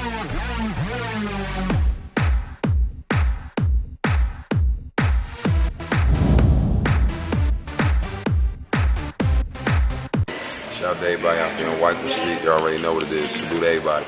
Shout out to everybody out there on White Street. You already know what it is. Salute to everybody.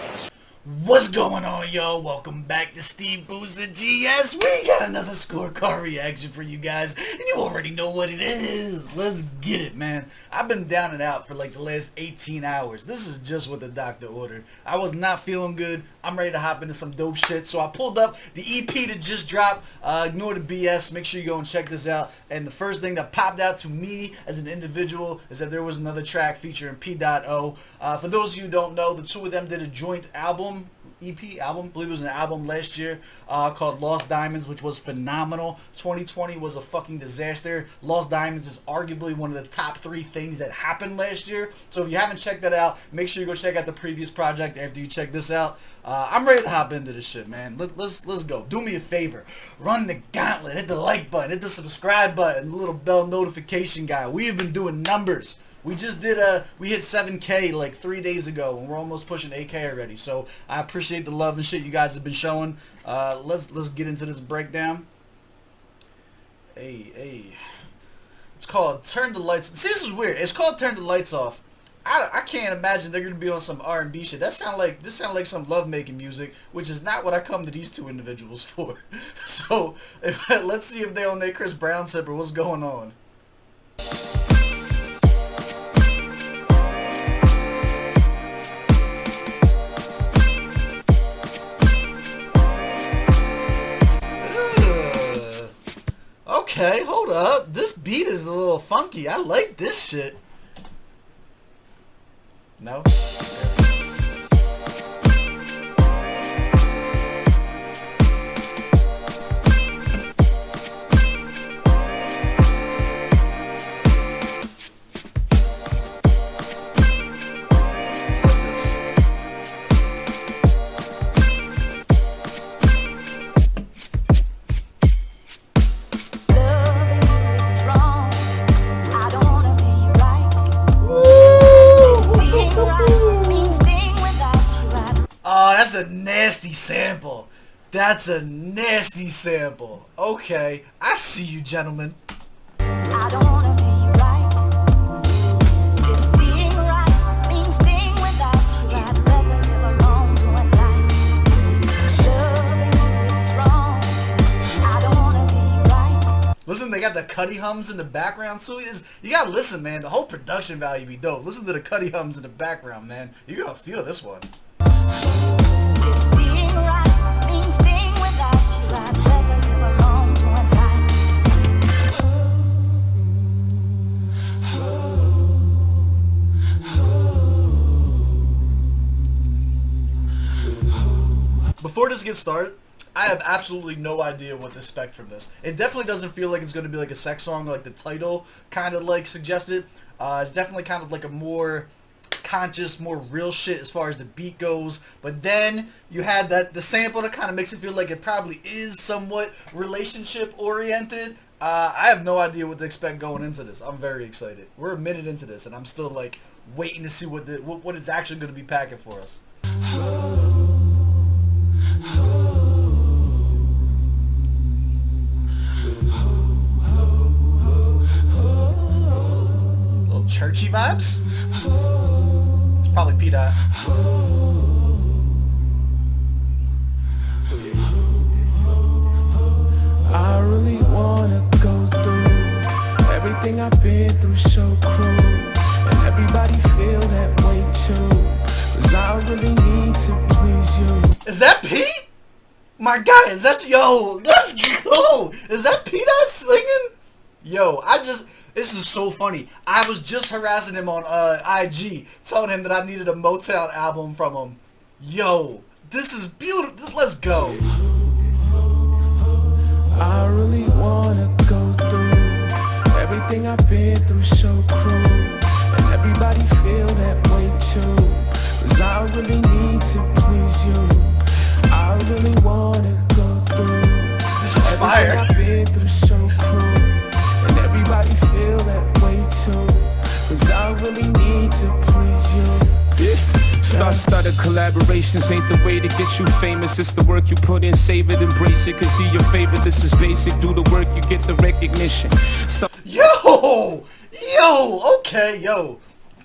What's going on, y'all? Welcome back to SteveBussaGS. We got another scorecard reaction for you guys, and you already know what it is. Let's get it, man. I've been down and out for like the last 18 hours. This is just what the doctor ordered. I was not feeling good. I'm ready to hop into some dope shit, so I pulled up the EP that just dropped. Ignore the BS. Make sure you go and check this out. And the first thing that popped out to me as an individual is that there was another track featuring PDOT O. For those of you who don't know, the two of them did a joint album. EP album, I believe it was an album last year called Lost Diamonds, which was phenomenal. 2020 was a fucking disaster. Lost Diamonds is arguably one of the top 3 things that happened last year. So if you haven't checked that out, make sure you go check out the previous project after you check this out. I'm ready to hop into this shit, man. Let's go. Do me a favor. Run the gauntlet. Hit the like button. Hit the subscribe button. The little bell notification guy. We have been doing numbers. We just did we hit 7K like 3 days ago, and we're almost pushing 8K already. So I appreciate the love and shit you guys have been showing. Let's get into this breakdown. Hey, it's called Turn the Lights. See, this is weird. It's called Turn the Lights Off. I can't imagine they're gonna be on some R&B shit. This sound like some lovemaking music, which is not what I come to these two individuals for. So let's see if they're on their Chris Brown tip or what's going on. Okay, hold up. This beat is a little funky. I like this shit. No? Okay. That's a nasty sample. That's a nasty sample. Okay, I see you, gentlemen. I don't wanna be right. If being right means being without you, I'd rather live alone to a life. Loving you is wrong. I don't wanna be right. Listen, they got the Cuddy hums in the background too. You gotta listen, man. The whole production value be dope. Listen to the Cuddy hums in the background, man. You're gonna feel this one. Before this gets started, I have absolutely no idea what to expect from this. It definitely doesn't feel like it's going to be like a sex song like the title kind of like suggested. It's definitely kind of like a more conscious, more real shit as far as the beat goes. But then you had the sample that kind of makes it feel like it probably is somewhat relationship oriented. I have no idea what to expect going into this. I'm very excited. We're a minute into this, and I'm still like waiting to see what it's actually going to be packing for us. Little churchy vibes. It's probably PDOT. I really wanna go through everything I've been through, so cruel, and everybody feel that way too, 'cause I really need to please you. Is that Pete? My guy, is that, yo, let's go. Is that PDOT singing? Yo, this is so funny. I was just harassing him on IG, telling him that I needed a Motown album from him. Yo, this is beautiful. Let's go. I really wanna go through everything I've been through, so cruel, and everybody feel that way too, 'cause I really need to please you. I really wanna go through this is fire. Everything I've been through, so cruel, and everybody feel that way too, 'cause I really need to please you. Yeah. Start Star-studded collaborations ain't the way to get you famous. It's the work you put in, save it, embrace it. Cause he your favorite, this is basic. Do the work, you get the recognition. Yo! Okay, yo.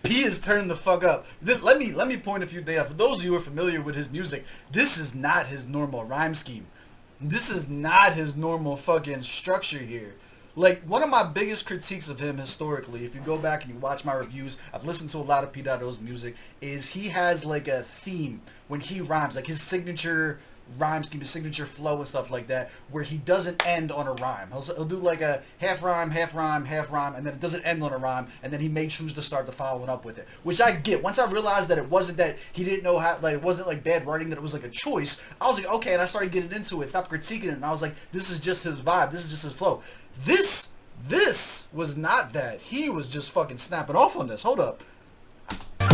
P is turning the fuck up. Let me point a few things out. For those of you who are familiar with his music, this is not his normal rhyme scheme. This is not his normal fucking structure here. Like, one of my biggest critiques of him historically, if you go back and you watch my reviews, I've listened to a lot of PDOT O's music, is he has like a theme when he rhymes, like his signature rhyme scheme, his signature flow and stuff like that, where he doesn't end on a rhyme. He'll do like a half rhyme, and then it doesn't end on a rhyme, and then he may choose to start the following up with it, which I get. Once I realized that it wasn't that he didn't know how, like it wasn't like bad writing, that it was like a choice, I was like, okay, and I started getting into it, stopped critiquing it, and I was like, this is just his vibe, this is just his flow. This was not that. He was just fucking snapping off on this. Hold up.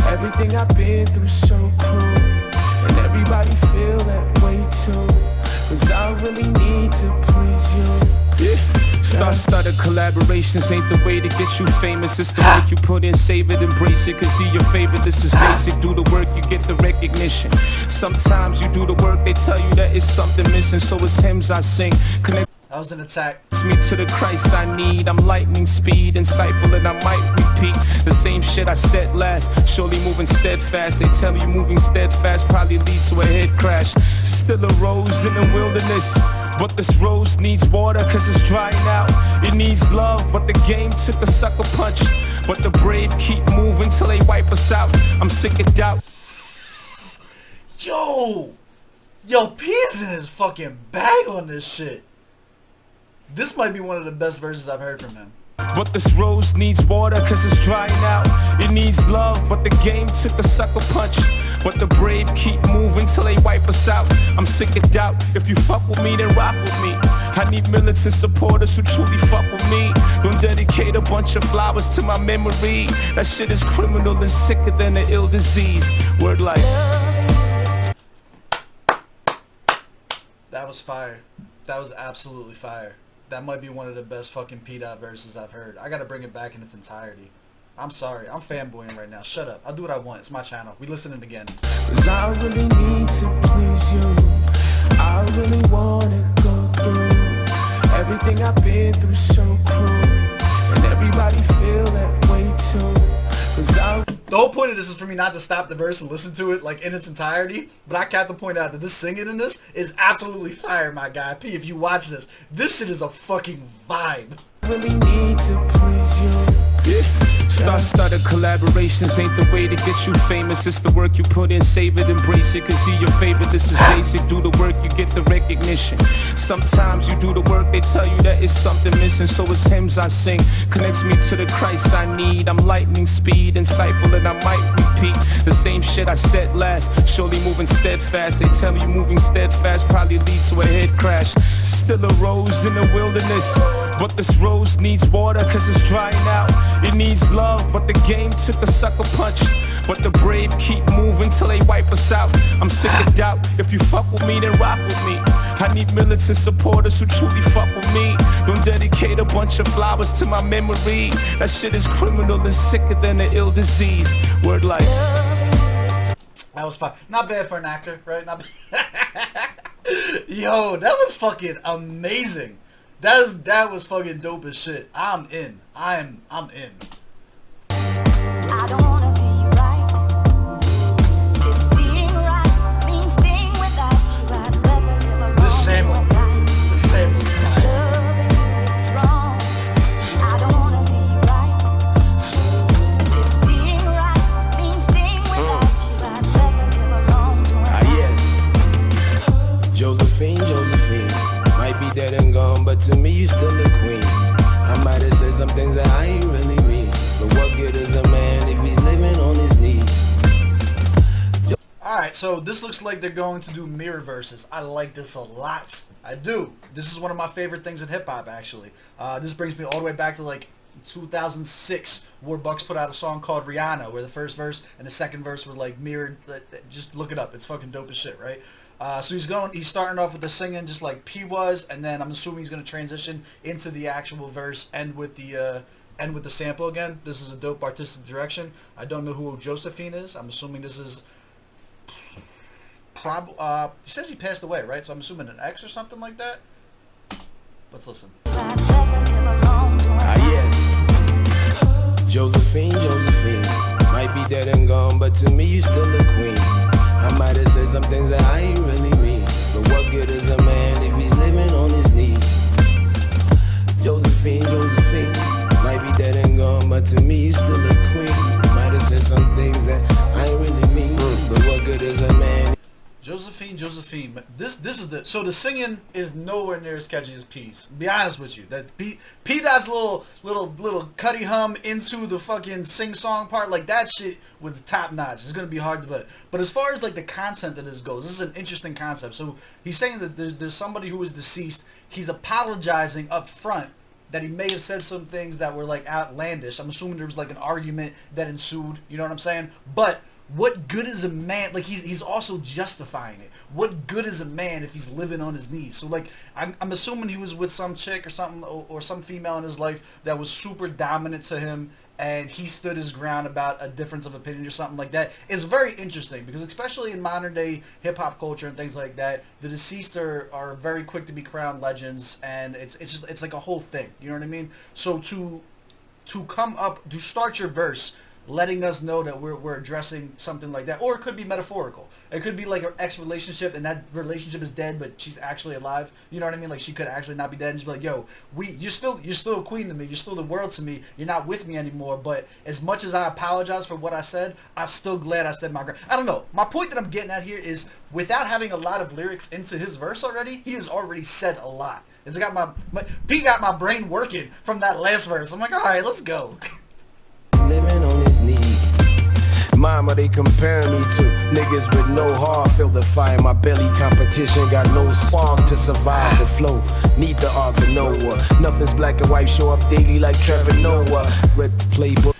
Everything I've been through so cruel, and everybody feel that way too. Cause I really need to please you. Yeah. Star-studded collaborations ain't the way to get you famous. It's the work you put in, save it, embrace it. Cause he your favorite, this is basic. Do the work, you get the recognition. Sometimes you do the work, they tell you that it's something missing. So it's hymns I sing. Connect that was an attack. me to the Christ I need. I'm lightning speed, insightful, and I might repeat the same shit I said last. Surely moving steadfast. They tell you moving steadfast probably leads to a head crash. Still a rose in the wilderness, but this rose needs water cause it's drying out. It needs love, but the game took a sucker punch. But the brave keep moving till they wipe us out. I'm sick of doubt. Yo, P is in his fucking bag on this shit. This might be one of the best verses I've heard from him. But this rose needs water cause it's drying out. It needs love, but the game took a sucker punch. But the brave keep moving till they wipe us out. I'm sick of doubt. If you fuck with me, then rock with me. I need militant supporters who truly fuck with me. Don't dedicate a bunch of flowers to my memory. That shit is criminal and sicker than an ill disease. Word life. That was fire. That was absolutely fire. That might be one of the best fucking PDOT verses I've heard. I gotta bring it back in its entirety. I'm sorry. I'm fanboying right now. Shut up. I'll do what I want. It's my channel. We listening again. Cause I really need to please you. I really wanna go through everything I've been through so cruel. And everybody feel that way too. Cause the whole point of this is for me not to stop the verse and listen to it like in its entirety, but I have to point out that this singing in this is absolutely fire, my guy. P, if you watch this shit is a fucking vibe. Really need to please you. Yeah. Star-studded collaborations ain't the way to get you famous. It's the work you put in, save it, embrace it. Cause he your favorite, this is basic. Do the work, you get the recognition. Sometimes you do the work, they tell you that it's something missing. So it's hymns I sing, connects me to the Christ I need. I'm lightning speed, insightful, and I might repeat the same shit I said last. Surely moving steadfast. They tell you moving steadfast probably leads to a head crash. Still a rose in the wilderness, but this rose needs water cause it's drying out. It needs love, but the game took a sucker punch. But the brave keep moving till they wipe us out. I'm sick of doubt. If you fuck with me, then rock with me. I need militant supporters who truly fuck with me. Don't dedicate a bunch of flowers to my memory. That shit is criminal and sicker than an ill disease. Word life. That was fine. Not bad for an actor, right? Not bad. Yo, that was fucking amazing. That was fucking dope as shit. I'm in. I'm in. I don't wanna be right. If being right means being without you, I'd rather live alone. The sample is fire. Wrong. I don't wanna be right. If being right means being without you, I'd rather live alone. Ah, yes. Josephine, might be dead and gone, but to me you still a queen. I might have said some things that I ain't really mean, but what good is a man if he's living on his knees? Alright, so this looks like they're going to do mirror verses. I like this a lot. I do. This is one of my favorite things in hip-hop, actually. This brings me all the way back to, like, 2006, where Bucks put out a song called Rihanna, where the first verse and the second verse were, like, mirrored. Just look it up. It's fucking dope as shit, right? So he's starting off with the singing just like P was, and then I'm assuming he's going to transition into the actual verse, end with the sample again. This is a dope artistic direction. I don't know who Josephine is. I'm assuming this is he says he passed away, right? So I'm assuming an ex or something like that. Let's listen. Ah, yes. Josephine. Might be dead and gone, but to me, you still a queen. I might have said some things that I ain't really mean. But what good is a man if he's living on his knees? Josephine. Might be dead and gone, but to me, you still a queen. Might have said some things that I ain't really mean. But what good is a man? Josephine. This is so the singing is nowhere near as catchy as P's. Be honest with you, that P-Dot's little cutty hum into the fucking sing song part, like that shit was top notch. It's gonna be hard to bet. But as far as like the content of this goes, this is an interesting concept. So he's saying that there's somebody who is deceased. He's apologizing up front that he may have said some things that were like outlandish. I'm assuming there was like an argument that ensued. You know what I'm saying? But what good is a man? Like he's also justifying it. What good is a man if he's living on his knees? So like I'm assuming he was with some chick or something or some female in his life that was super dominant to him, and he stood his ground about a difference of opinion or something like that. It's very interesting because especially in modern day hip hop culture and things like that, the deceased are very quick to be crowned legends, and it's like a whole thing. You know what I mean? So to start your verse letting us know that we're addressing something like that, or it could be metaphorical. It could be like an ex-relationship and that relationship is dead, but she's actually alive. You know what I mean? Like she could actually not be dead and just be like, yo, you're still a queen to me. You're still the world to me. You're not with me anymore. But as much as I apologize for what I said, I'm still glad I said my girl. I don't know. My point that I'm getting at here is without having a lot of lyrics into his verse already, he has already said a lot. It's got P got my brain working from that last verse. I'm like, all right, let's go. Living on his knees. Mama, they compare me to niggas with no heart. Feel the fire in my belly. Competition got no spark to survive the flow. Need the arc of Noah. Nothing's black and white. Show up daily like Trevor Noah. Read the playbook.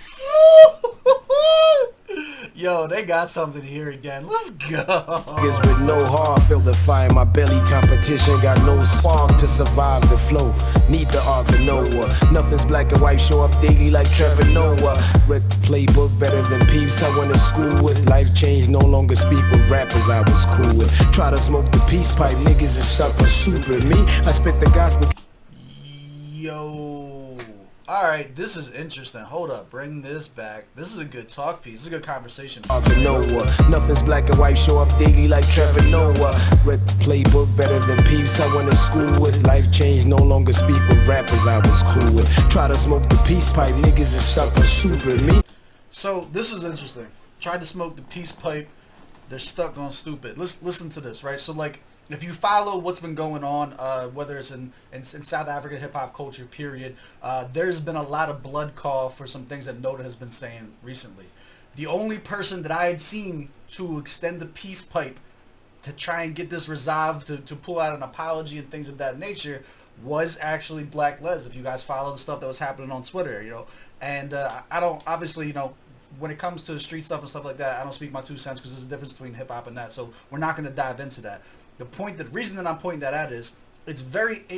Yo, they got something here again. Let's go. Niggas with no heart, feel the fire in my belly. Competition got no spark to survive the flow. Need the ark of Noah. Nothing's black and white. Show up daily like Trevor Noah. Read the playbook better than peeps I went to school with. Life changed, no longer speak with rappers I was cool with. Try to smoke the peace pipe, niggas is stuck on stupid. Me, I spit the gospel. Yo. Alright, this is interesting. Hold up, bring this back. This is a good talk piece. This is a good conversation. Noah. Nothing's black and white. Show up daily like Trevor Noah. Read the playbook better than peeps I went to school with. Life changed, no longer speak with rappers I was cool with. Try to smoke the peace pipe, niggas is stuck on stupid. Me. So this is interesting. Tried to smoke the peace pipe. They're stuck on stupid. Listen to this, right? So like, if you follow what's been going on, whether it's in South African hip-hop culture, period, there's been a lot of blood call for some things that Noda has been saying recently. The only person that I had seen to extend the peace pipe to try and get this resolved, to pull out an apology and things of that nature, was actually Blaklez. If you guys follow the stuff that was happening on Twitter, you know. And I don't, obviously, you know, when it comes to street stuff and stuff like that, I don't speak my 2 cents because there's a difference between hip-hop and that, so we're not going to dive into that. The reason that I'm pointing that out is it's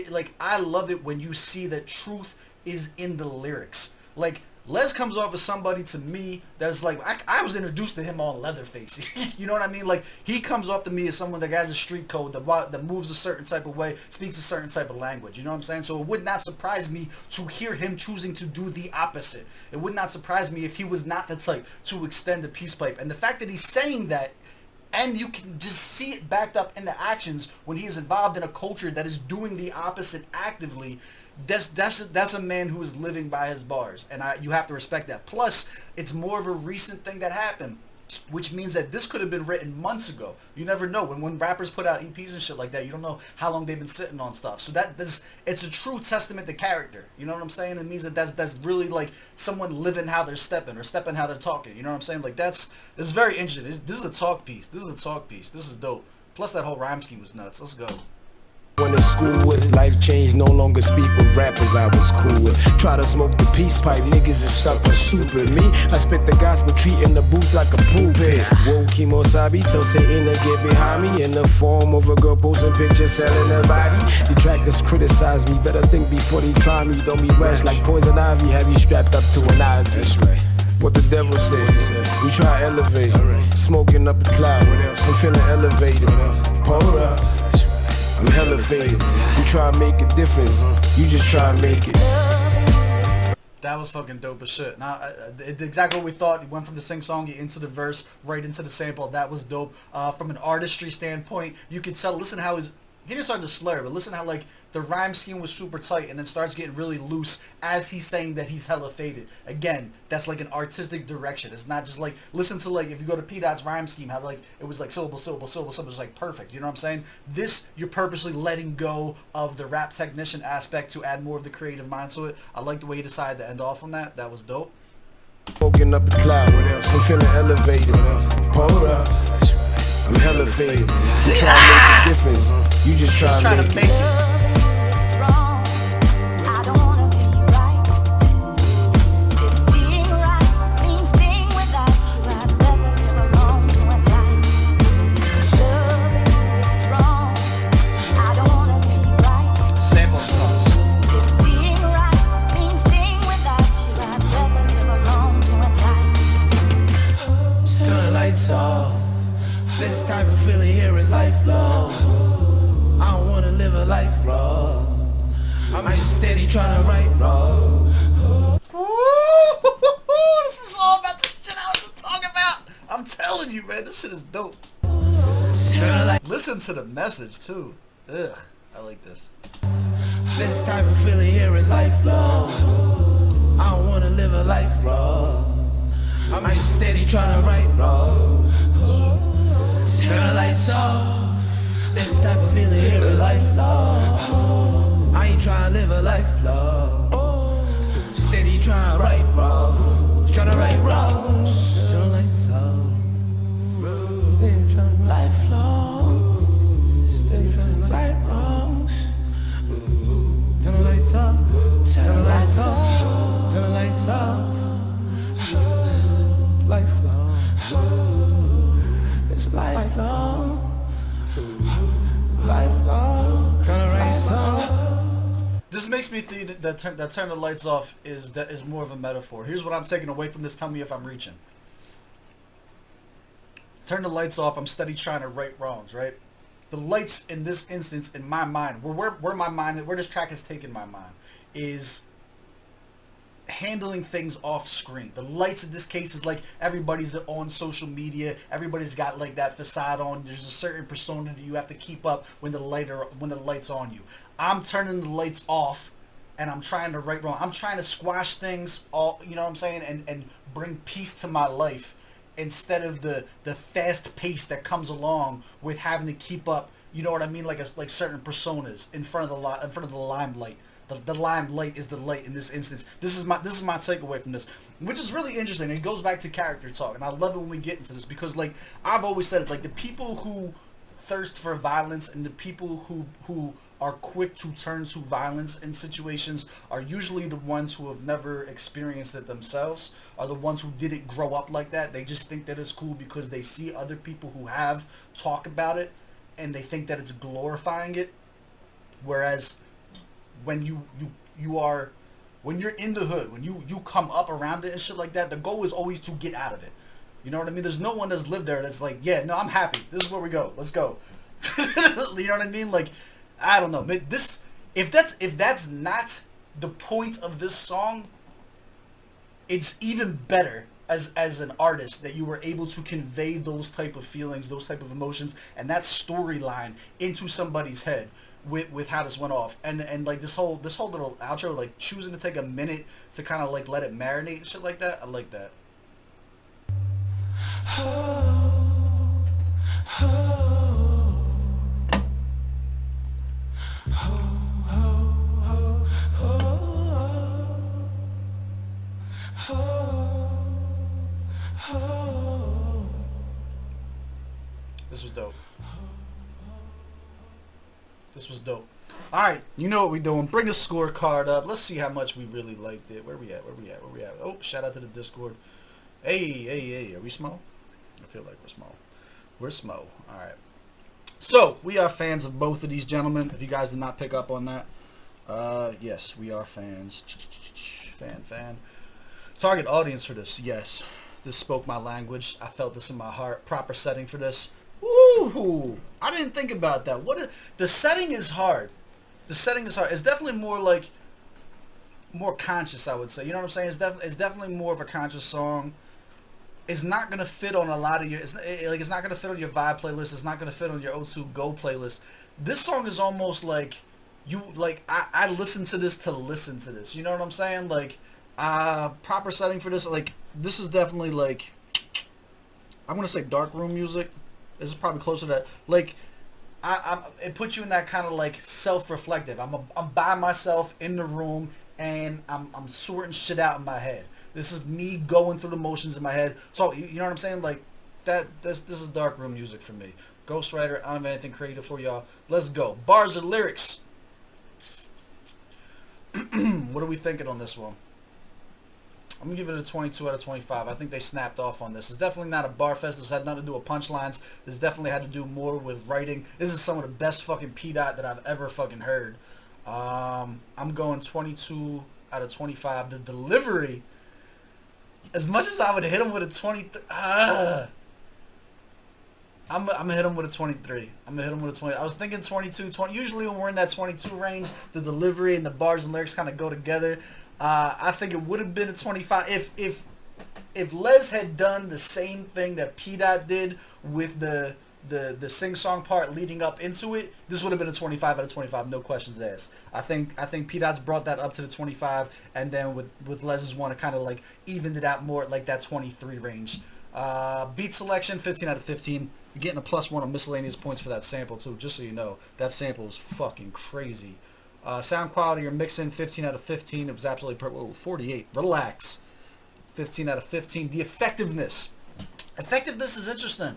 like I love it when you see that truth is in the lyrics. Like Les comes off as somebody to me that's like I was introduced to him on Leatherface. You know what I mean? Like he comes off to me as someone that has a street code that moves a certain type of way, speaks a certain type of language. You know what I'm saying? So it would not surprise me to hear him choosing to do the opposite. It would not surprise me if he was not the type to extend the peace pipe. And the fact that he's saying that, and you can just see it backed up in the actions when he is involved in a culture that is doing the opposite actively. That's a man who is living by his bars, and you have to respect that. Plus, it's more of a recent thing that happened, which means that this could have been written months ago. You never know. When rappers put out EPs and shit like that, you don't know how long they've been sitting on stuff. So it's a true testament to character. You know what I'm saying? It means that that's really like someone living how they're stepping or stepping how they're talking. You know what I'm saying? Like this is very interesting. This is a talk piece. This is dope. Plus that whole rhyme scheme was nuts. Let's go. Went to school with. Life changed, no longer speak with rappers I was cool with. Try to smoke the peace pipe, niggas is stuck on stupid. Me, I spit the gospel, treating the booth like a pulpit. Whoa, Kimosabi, tell Satan to get behind me. In the form of a girl posting pictures, selling her body. Detractors criticize me, better think before they try me. Don't be rash like poison ivy, have you strapped up to an ivy. That's right. What the devil say? We try to elevate. Smoking up a cloud. I'm feeling elevated. Hold up. I'm hella faded. You try to make a difference. You just try to make it. That was fucking dope as shit. Now, it's exactly what we thought. You went from the sing-song into the verse, right into the sample. That was dope. From an artistry standpoint, you could tell, listen how he didn't start to slur, but listen how, like, the rhyme scheme was super tight and then starts getting really loose as he's saying that he's hella faded. Again, that's like an artistic direction. It's not just like, listen to, like, if you go to PDOT's rhyme scheme, how, like, it was like syllable, syllable, syllable, syllable. It's like perfect. You know what I'm saying? This, you're purposely letting go of the rap technician aspect to add more of the creative mind to it. I like the way you decided to end off on that. That was dope. Smoking up a cloud. I'm feeling elevated. Hold up. I'm hella faded. You try to make a difference. You just try to make it. Wrong. I don't wanna be right. If being right means being without you, I'd rather live alone than die. Love is wrong. I don't wanna be right. Sample thoughts. If being right means being without you, I'd rather live alone than die. Turn the lights off. This type of feeling here is lifelong. I don't wanna live a life wrong. I'm just steady trying to right wrong. This is all about the shit I was just talking about. I'm telling you, man, this shit is dope. Listen to the message too. Ugh, I like this. This type of feeling here is lifelong. I don't wanna live a life wrong. I'm just steady trying to right wrong. Turn the lights off. This type of feeling here is lifelong. I ain't trying to live a life long. Steady trying to right wrongs. Trying to right wrongs. Turn the lights off. Lifelong. Steady trying to right wrongs. Turn the lights off. Turn the lights off. Turn the lights off. Lifelong. It's lifelong. Lifelong. Trying to write song. This makes me think that turn the lights off is more of a metaphor. Here's what I'm taking away from this. Tell me if I'm reaching. Turn the lights off. I'm steady trying to right wrongs, right? The lights in this instance, in my mind, where my mind, where this track has taken my mind, is handling things off screen. The lights in this case is like everybody's on social media. Everybody's got like that facade on. There's a certain persona that you have to keep up when the light's on you. I'm turning the lights off and I'm trying to right wrong. I'm trying to squash things all, you know what I'm saying, and bring peace to my life instead of the fast pace that comes along with having to keep up, you know what I mean, like certain personas in front of the limelight. The limelight is the light in this instance. This is my takeaway from this, which is really interesting. It goes back to character talk, and I love it when we get into this because, like, I've always said it, like, the people who thirst for violence and the people who are quick to turn to violence in situations are usually the ones who have never experienced it themselves, are the ones who didn't grow up like that. They just think that it's cool because they see other people who have talk about it, and they think that it's glorifying it, whereas when when you're in the hood, when you come up around it and shit like that, the goal is always to get out of it. You know what I mean? There's no one that's lived there that's like, yeah, no, I'm happy. This is where we go. Let's go. You know what I mean? Like, I don't know. This, if that's not the point of this song, it's even better as an artist that you were able to convey those type of feelings, those type of emotions, and that storyline into somebody's head with how this went off. And like this whole little outro, like choosing to take a minute to kind of like let it marinate and shit like that. I like that. This was dope. This was dope. Alright, you know what we're doing. Bring the scorecard up. Let's see how much we really liked it. Where we at? Oh, shout out to the Discord. Hey. Are we small? I feel like we're small. We're small. Alright. So, we are fans of both of these gentlemen. If you guys did not pick up on that. Yes, we are fans. Fan. Target audience for this, yes. This spoke my language. I felt this in my heart. Proper setting for this. Woo! I didn't think about that. The setting is hard. The setting is hard. It's definitely more like more conscious, I would say. You know what I'm saying? It's definitely more of a conscious song. It's not gonna fit on a lot of your. It's not gonna fit on your vibe playlist. It's not gonna fit on your O2 Go playlist. This song is almost like I listen to this to listen to this. You know what I'm saying? Like proper setting for this. Like this is definitely like I'm gonna say dark room music. This is probably closer to that. Like it puts you in that kind of like self-reflective. I'm by myself in the room and I'm sorting shit out in my head. This is me going through the motions in my head. So you know what I'm saying? Like this is dark room music for me. Ghostwriter, I don't have anything creative for y'all. Let's go. Bars or lyrics? What are we thinking on this one? I'm going to give it a 22 out of 25. I think they snapped off on this. It's definitely not a bar fest. This had nothing to do with punchlines. This definitely had to do more with writing. This is some of the best fucking PDOT that I've ever fucking heard. I'm going 22 out of 25. The delivery, as much as I would hit him with a 23... I'm going to hit him with a 23. I'm going to hit him with a 20. I was thinking 22, 20. Usually when we're in that 22 range, the delivery and the bars and lyrics kind of go together. I think it would have been a 25 if Les had done the same thing that PDOT did with the sing-song part leading up into it. This would have been a 25 out of 25, no questions asked. I think PDOT's brought that up to the 25, and then with Les's one, it kind of like evened it out more at like that 23 range. Beat selection, 15 out of 15. You're getting a +1 on miscellaneous points for that sample too, just so you know. That sample is fucking crazy. Sound quality or mixing, 15 out of 15. It was absolutely perfect. 48. Relax. 15 out of 15. The effectiveness. Effectiveness is interesting.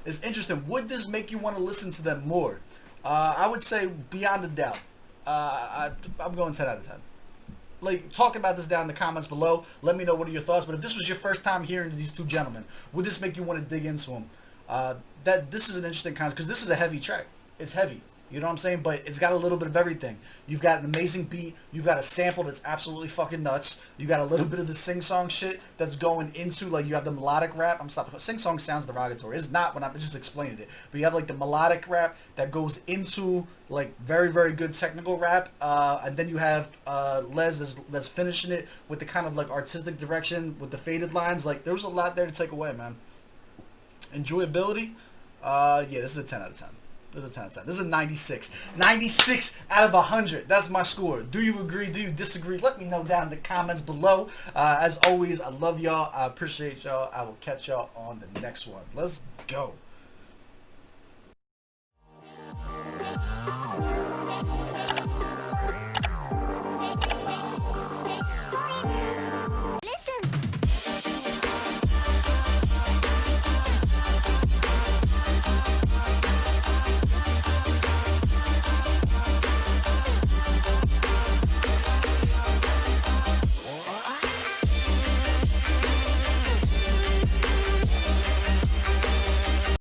It's interesting. Would this make you want to listen to them more? I would say beyond a doubt. I'm going 10 out of 10. Like, talk about this down in the comments below. Let me know what are your thoughts. But if this was your first time hearing these two gentlemen, would this make you want to dig into them? This is an interesting concept because this is a heavy track. It's heavy. You know what I'm saying? But it's got a little bit of everything. You've got an amazing beat. You've got a sample that's absolutely fucking nuts. You got a little bit of the sing-song shit that's going into, like, you have the melodic rap. I'm stopping. Sing-song sounds derogatory. It's not when I'm just explaining it. But you have, like, the melodic rap that goes into, like, very, very good technical rap. And then you have Les that's finishing it with the kind of, like, artistic direction with the faded lines. Like, there's a lot there to take away, man. Enjoyability? Yeah, this is a 10 out of 10. This is a 10 out of 10. This is a 96. 96 out of 100. That's my score. Do you agree? Do you disagree? Let me know down in the comments below. As always, I love y'all. I appreciate y'all. I will catch y'all on the next one. Let's go.